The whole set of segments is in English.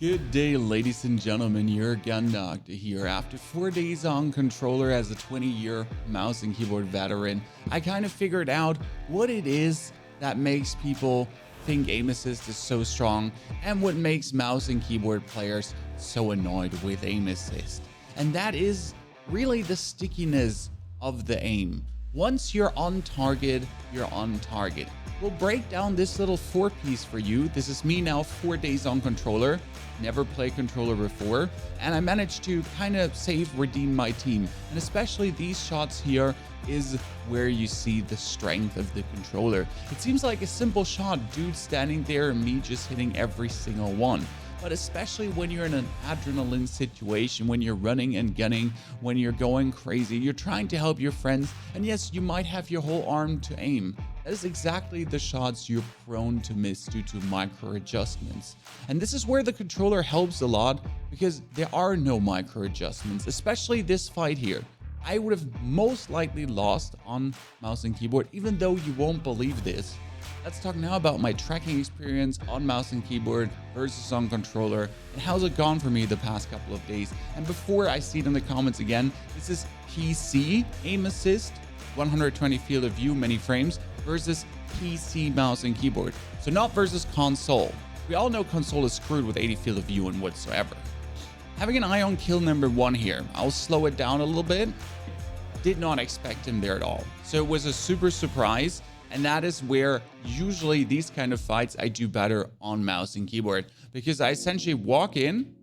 Good day, ladies and gentlemen. Your gun doctor here. After 4 days on controller as a 20-year mouse and keyboard veteran, I kind of figured out what it is that makes people think aim assist is so strong and what makes mouse and keyboard players so annoyed with aim assist. And that is really the stickiness of the aim. Once you're on target, you're on target. We'll break down this little 4-piece for you. This is me now 4 days on controller. Never played controller before, and I managed to kind of redeem my team. And especially these shots here is where you see the strength of the controller. It seems like a simple shot, dude standing there and me just hitting every single one. But especially when you're in an adrenaline situation, when you're running and gunning, when you're going crazy, you're trying to help your friends, and yes, you might have your whole arm to aim. That is exactly the shots you're prone to miss due to micro adjustments. And this is where the controller helps a lot, because there are no micro adjustments, especially this fight here. I would have most likely lost on mouse and keyboard, even though you won't believe this. Let's talk now about my tracking experience on mouse and keyboard versus on controller, and how's it gone for me the past couple of days. And before I see it in the comments again, this is PC aim assist, 120 field of view, many frames, versus PC mouse and keyboard. So not versus console. We all know console is screwed with 80 field of view and whatsoever. Having an eye on kill number 1 here. I'll slow it down a little bit. Did not expect him there at all. So it was a super surprise. And that is where usually these kind of fights I do better on mouse and keyboard, because I essentially walk in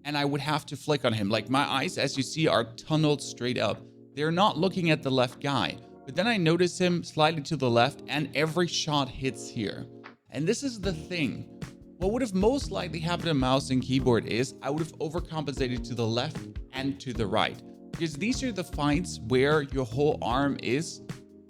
and I would have to flick on him. Like my eyes, as you see, are tunneled straight up. They're not looking at the left guy. But then I notice him slightly to the left and every shot hits here. And this is the thing. What would have most likely happened to mouse and keyboard is I would have overcompensated to the left and to the right. Because these are the fights where your whole arm is,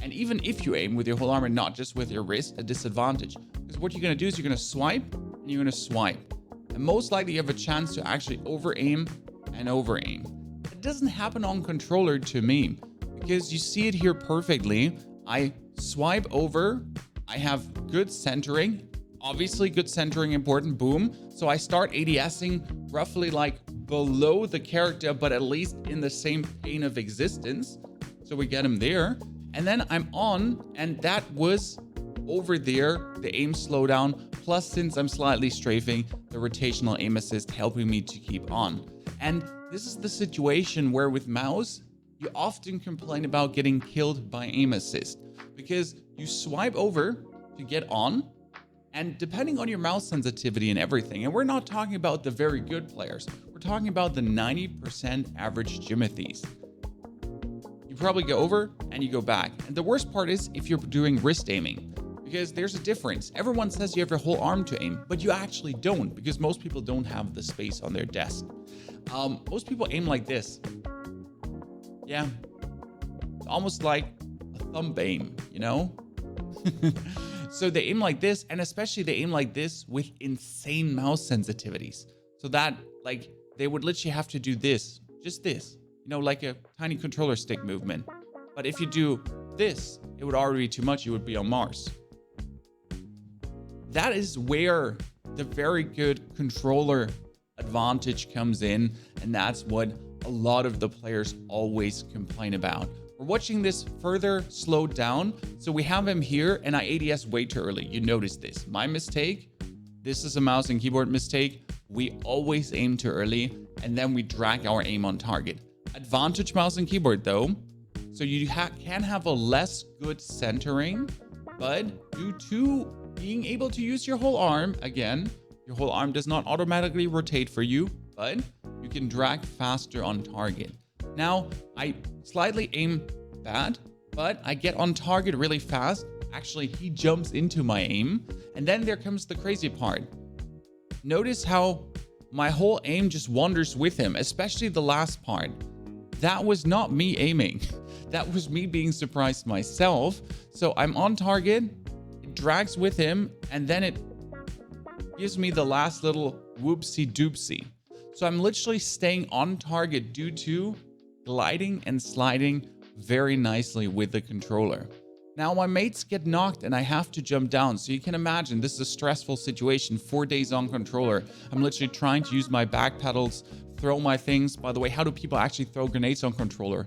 and even if you aim with your whole arm and not just with your wrist, a disadvantage. Because what you're going to do is you're going to swipe and you're going to swipe. And most likely you have a chance to actually over-aim and over-aim. It doesn't happen on controller to me, because you see it here perfectly. I swipe over, I have good centering, obviously good centering important, boom. So I start ADSing roughly like below the character, but at least in the same plane of existence. So we get him there. And then I'm on, and that was over there, the aim slowdown, plus since I'm slightly strafing, the rotational aim assist helping me to keep on. And this is the situation where with mouse, you often complain about getting killed by aim assist, because you swipe over to get on, and depending on your mouse sensitivity and everything, and we're not talking about the very good players, we're talking about the 90% average Jimothy's. You probably go over and you go back. And the worst part is if you're doing wrist aiming, because there's a difference. Everyone says you have your whole arm to aim, but you actually don't, because most people don't have the space on their desk. Most people aim like this. Yeah, almost like a thumb aim, you know? So they aim like this, and especially they aim like this with insane mouse sensitivities. So that, like, they would literally have to do this, just this. You know, like a tiny controller stick movement. But if you do this, it would already be too much. You would be on Mars. That is where the very good controller advantage comes in. And that's what a lot of the players always complain about. We're watching this further slowed down. So we have him here, and I ADS way too early. You notice this. My mistake. This is a mouse and keyboard mistake. We always aim too early, and then we drag our aim on target. Advantage mouse and keyboard though, so you can have a less good centering, but due to being able to use your whole arm, again, your whole arm does not automatically rotate for you, but you can drag faster on target. Now, I slightly aim bad, but I get on target really fast. Actually, he jumps into my aim, and then there comes the crazy part. Notice how my whole aim just wanders with him, especially the last part. That was not me aiming. That was me being surprised myself. So I'm on target, it drags with him, and then it gives me the last little whoopsie doopsie. So I'm literally staying on target due to gliding and sliding very nicely with the controller. Now my mates get knocked and I have to jump down. So you can imagine this is a stressful situation. 4 days on controller. I'm literally trying to use my back pedals, throw my things. By the way, how do people actually throw grenades on controller?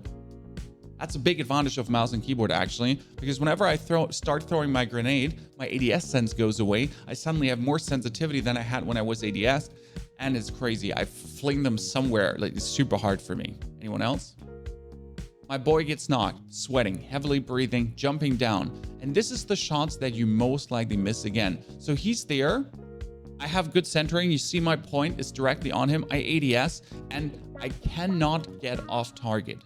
That's a big advantage of mouse and keyboard actually, because whenever I start throwing my grenade, my ADS sense goes away. I suddenly have more sensitivity than I had when I was ADS, and it's crazy. I fling them somewhere. Like, it's super hard for me. Anyone else? My boy gets knocked, sweating, heavily breathing, jumping down. And this is the shots that you most likely miss again. So he's there. I have good centering. You see my point is directly on him. I ADS and I cannot get off target.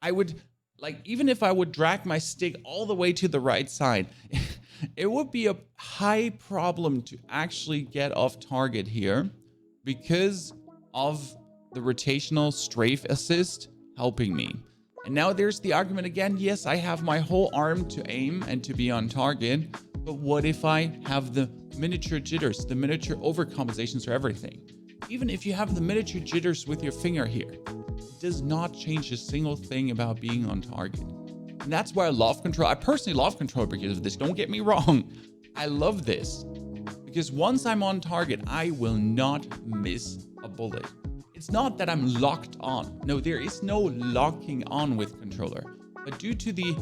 I would, like, even if I would drag my stick all the way to the right side, it would be a high problem to actually get off target here because of the rotational strafe assist helping me. And now there's the argument again. Yes, I have my whole arm to aim and to be on target, but what if I have the miniature jitters, the miniature overcompensations for everything? Even if you have the miniature jitters with your finger here, it does not change a single thing about being on target. And that's why I love Control. I personally love Control because of this. Don't get me wrong. I love this because once I'm on target, I will not miss a bullet. It's not that I'm locked on. No, there is no locking on with controller. But due to the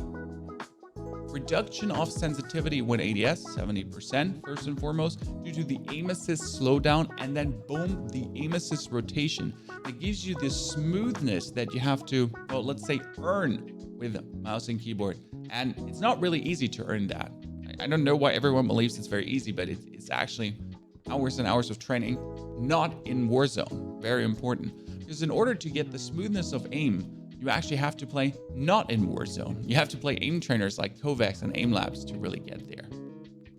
reduction of sensitivity when ADS, 70% first and foremost, due to the aim assist slowdown, and then boom, the aim assist rotation, it gives you this smoothness that you have to, well, let's say earn with mouse and keyboard. And it's not really easy to earn that. I don't know why everyone believes it's very easy, but it's actually hours and hours of training, not in Warzone. Very important. Because in order to get the smoothness of aim, you actually have to play not in Warzone. You have to play aim trainers like Kovacs and Aim Labs to really get there.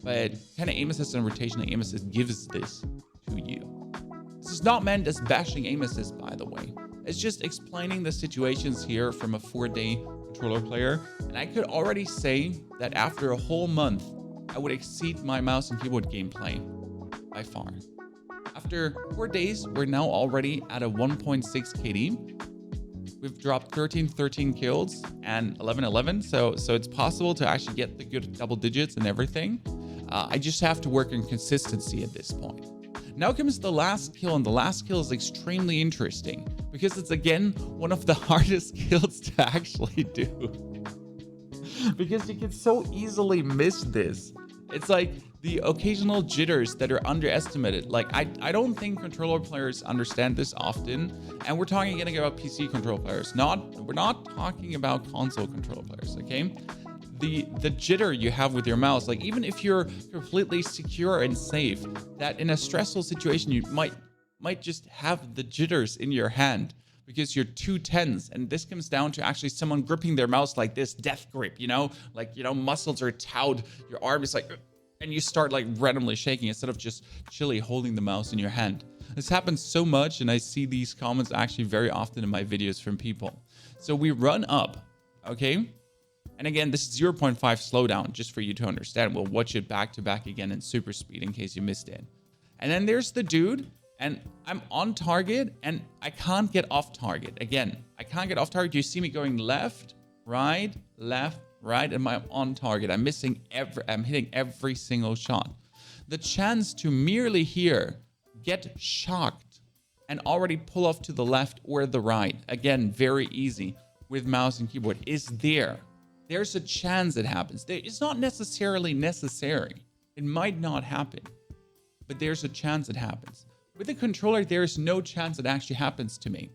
But kind of aim assist and rotational aim assist gives this to you. This is not meant as bashing aim assist, by the way. It's just explaining the situations here from a 4-day controller player. And I could already say that after a whole month, I would exceed my mouse and keyboard gameplay by far. After 4 days, we're now already at a 1.6 KD. We've dropped 13 kills and 11. So it's possible to actually get the good double digits and everything. I just have to work on consistency at this point. Now comes the last kill, and the last kill is extremely interesting because it's again one of the hardest kills to actually do. Because you can so easily miss this. It's like the occasional jitters that are underestimated. Like, I don't think controller players understand this often. And we're talking again about PC controller players. We're not talking about console controller players, okay? The jitter you have with your mouse, like even if you're completely secure and safe, that in a stressful situation, you might just have the jitters in your hand because you're too tense. And this comes down to actually someone gripping their mouse like this, death grip, muscles are taut, your arm is like, and you start like randomly shaking instead of just chilly holding the mouse in your hand. This happens so much, and I see these comments actually very often in my videos from people. So we run up, okay? And again, this is 0.5 slowdown, just for you to understand. We'll watch it back to back again in super speed in case you missed it. And then there's the dude, and I'm on target, and I can't get off target. Again, I can't get off target. You see me going left, right, and I'm on target. I'm hitting every single shot. The chance to merely here get shocked and already pull off to the left or the right, again, very easy with mouse and keyboard, is there. There's a chance it happens. It's not necessarily necessary. It might not happen, but there's a chance it happens. With the controller, there's no chance it actually happens to me.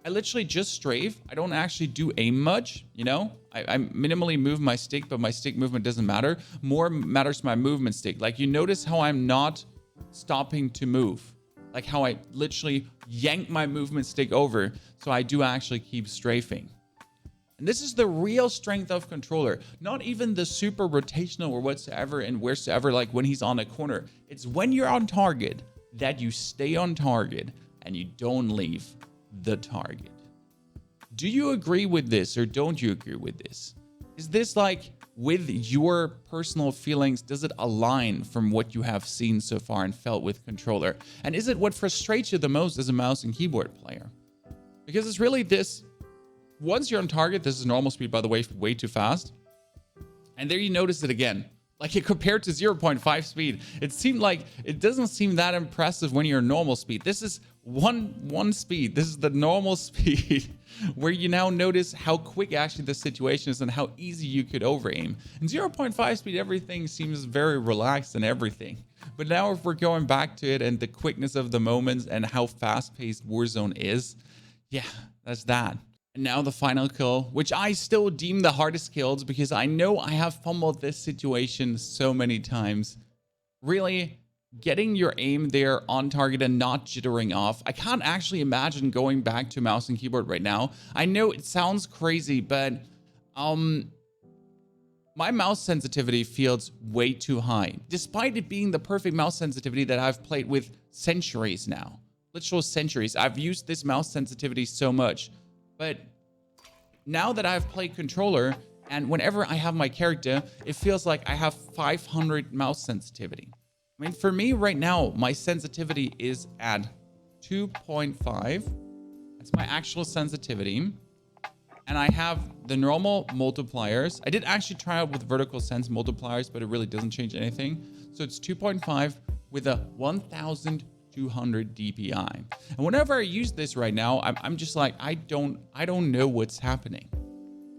I literally just strafe. I don't actually do aim much, I minimally move my stick, but my stick movement doesn't matter. More matters my movement stick. Like, you notice how I'm not stopping to move. Like how I literally yank my movement stick over, so I do actually keep strafing. And this is the real strength of controller. Not even the super rotational or whatsoever and wheresoever, like when he's on a corner. It's when you're on target that you stay on target and you don't leave the target. Do you agree with this or don't you agree with this? Is this like with your personal feelings? Does it align from what you have seen so far and felt with controller? And is it what frustrates you the most as a mouse and keyboard player? Because it's really this once you're on target, this is normal speed, by the way, way too fast. And there you notice it again. Like it compared to 0.5 speed, it seemed like it doesn't seem that impressive when you're normal speed. This is one speed. This is the normal speed where you now notice how quick actually the situation is and how easy you could over aim. In 0.5 speed, everything seems very relaxed and everything. But now if we're going back to it and the quickness of the moments and how fast-paced Warzone is, yeah, that's that. And now the final kill, which I still deem the hardest kills because I know I have fumbled this situation so many times. Really, getting your aim there on target and not jittering off. I can't actually imagine going back to mouse and keyboard right now. I know it sounds crazy, but my mouse sensitivity feels way too high, despite it being the perfect mouse sensitivity that I've played with centuries now. Literal centuries. I've used this mouse sensitivity so much. But now that I've played controller and whenever I have my character, it feels like I have 500 mouse sensitivity. I mean, for me right now, my sensitivity is at 2.5. That's my actual sensitivity. And I have the normal multipliers. I did actually try out with vertical sense multipliers, but it really doesn't change anything. So it's 2.5 with a 1200 DPI. And whenever I use this right now, I'm just like, I don't know what's happening.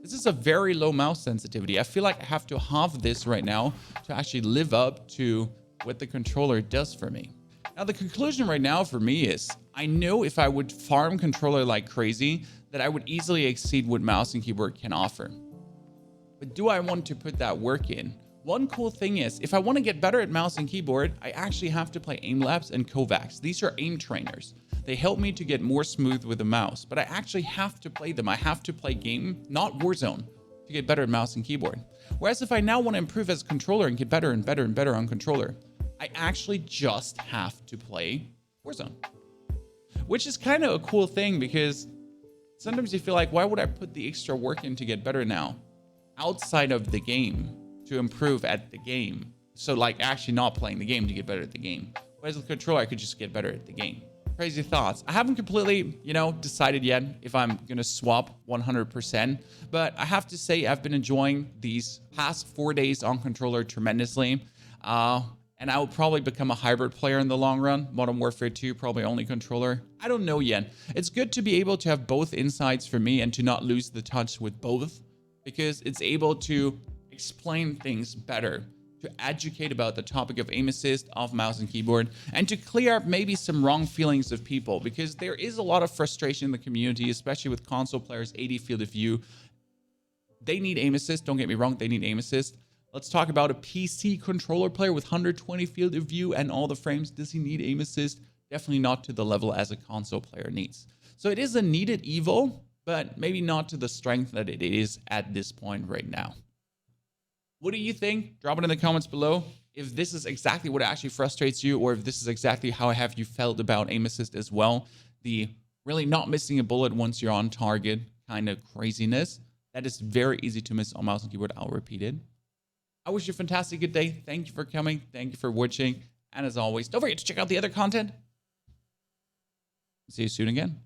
This is a very low mouse sensitivity. I feel like I have to halve this right now to actually live up to what the controller does for me. Now, the conclusion right now for me is I know if I would farm controller like crazy, that I would easily exceed what mouse and keyboard can offer. But do I want to put that work in? One cool thing is, if I want to get better at mouse and keyboard, I actually have to play aim labs and Kovacs. These are aim trainers. They help me to get more smooth with the mouse, but I actually have to play them. I have to play game, not Warzone, to get better at mouse and keyboard. Whereas if I now want to improve as a controller and get better and better and better on controller, I actually just have to play Warzone. Which is kind of a cool thing because sometimes you feel like, why would I put the extra work in to get better now outside of the game to improve at the game? So like actually not playing the game to get better at the game. Whereas with controller, I could just get better at the game. Crazy thoughts. I haven't completely, decided yet if I'm going to swap 100%, but I have to say I've been enjoying these past 4 days on controller tremendously. And I will probably become a hybrid player in the long run. Modern Warfare 2, probably only controller. I don't know yet. It's good to be able to have both insights for me and to not lose the touch with both because it's able to explain things better, to educate about the topic of aim assist, of mouse and keyboard, and to clear up maybe some wrong feelings of people because there is a lot of frustration in the community, especially with console players, 80 field of view. They need aim assist. Don't get me wrong. They need aim assist. Let's talk about a PC controller player with 120 field of view and all the frames. Does he need aim assist? Definitely not to the level as a console player needs. So it is a needed evil, but maybe not to the strength that it is at this point right now. What do you think? Drop it in the comments below. If this is exactly what actually frustrates you, or if this is exactly how have you felt about aim assist as well. The really not missing a bullet once you're on target kind of craziness. That is very easy to miss on mouse and keyboard. I'll repeat it. I wish you a fantastic good day. Thank you for coming. Thank you for watching. And as always, don't forget to check out the other content. See you soon again.